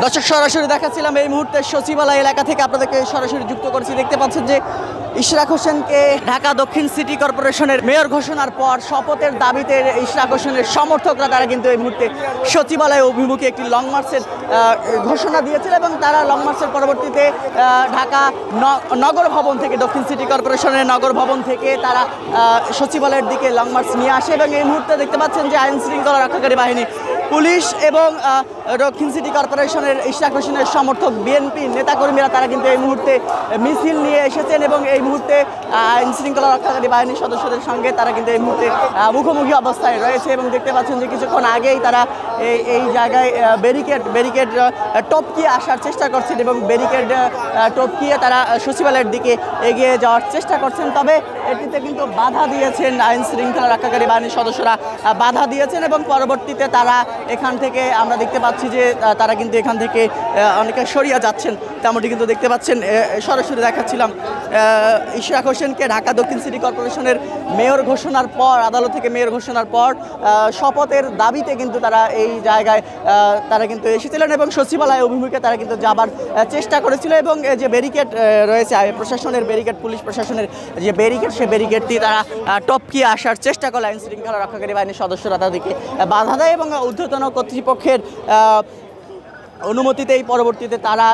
দর্শক সরাসরি দেখাচ্ছিলাম এই মুহূর্তে সচিবালয় এলাকা থেকে আপনাদেরকে সরাসরি যুক্ত করেছি। দেখতে পাচ্ছেন যে ইশরাক হোসেনকে ঢাকা দক্ষিণ সিটি কর্পোরেশনের মেয়র ঘোষণার পর শপথের দাবিতে ইশরাক হোসেনের সমর্থকরা তারা কিন্তু এই মুহূর্তে সচিবালয় অভিমুখে একটি লং মার্চের ঘোষণা দিয়েছিল এবং তারা লং মার্চের পরবর্তীতে ঢাকা নগর ভবন থেকে দক্ষিণ সিটি কর্পোরেশনের নগর ভবন থেকে তারা সচিবালয়ের দিকে লং মার্চ নিয়ে আসে এবং এই মুহূর্তে দেখতে পাচ্ছেন যে আইন শৃঙ্খলা রক্ষাকারী বাহিনী, পুলিশ এবং দক্ষিণ সিটি কর্পোরেশনের ইশরাক হোসেনের সমর্থক বিএনপি নেতাকর্মীরা তারা কিন্তু এই মুহূর্তে মিছিল নিয়ে এসেছেন এবং এই মুহূর্তে আইন শৃঙ্খলা রক্ষাকারী বাহিনীর সদস্যদের সঙ্গে তারা কিন্তু এই মুহূর্তে মুখোমুখি অবস্থায় রয়েছে এবং দেখতে পাচ্ছেন যে কিছুক্ষণ আগেই তারা এই জায়গায় ব্যারিকেড টপকিয়ে আসার চেষ্টা করছেন এবং ব্যারিকেড টপকিয়ে তারা সচিবালয়ের দিকে এগিয়ে যাওয়ার চেষ্টা করছেন। তবে এটিতে কিন্তু বাধা দিয়েছেন আইন শৃঙ্খলা রক্ষাকারী বাহিনীর সদস্যরা, বাধা দিয়েছেন এবং পরবর্তীতে তারা এখান থেকে আমরা দেখতে পাচ্ছি যে তারা কিন্তু এখান থেকে অনেকে সরিয়ে যাচ্ছেন, তেমনটি কিন্তু দেখতে পাচ্ছেন। সরাসরি দেখাচ্ছিলাম ইশরাক হোসেনকে ঢাকা দক্ষিণ সিটি কর্পোরেশনের মেয়র ঘোষণার পর, আদালত থেকে মেয়র ঘোষণার পর শপথের দাবিতে কিন্তু তারা এই জায়গায় তারা কিন্তু এসেছিলেন এবং সচিবালয় অভিমুখে তারা কিন্তু যাবার চেষ্টা করেছিল এবং যে ব্যারিকেড রয়েছে প্রশাসনের ব্যারিকেড, পুলিশ প্রশাসনের যে ব্যারিকেড, সেই ব্যারিকেডটি তারা টপকিয়ে আসার চেষ্টা করলে আইন শৃঙ্খলা রক্ষাকারী বাহিনীর সদস্যরা তাদেরকে বাধা দেয় এবং ঊর্ধ্বতন কর্তৃপক্ষের অনুমতিতেই পরবর্তীতে তারা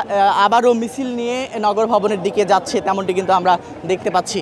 আবারও মিছিল নিয়ে নগর ভবনের দিকে যাচ্ছে, তেমনটি কিন্তু আমরা দেখতে পাচ্ছি।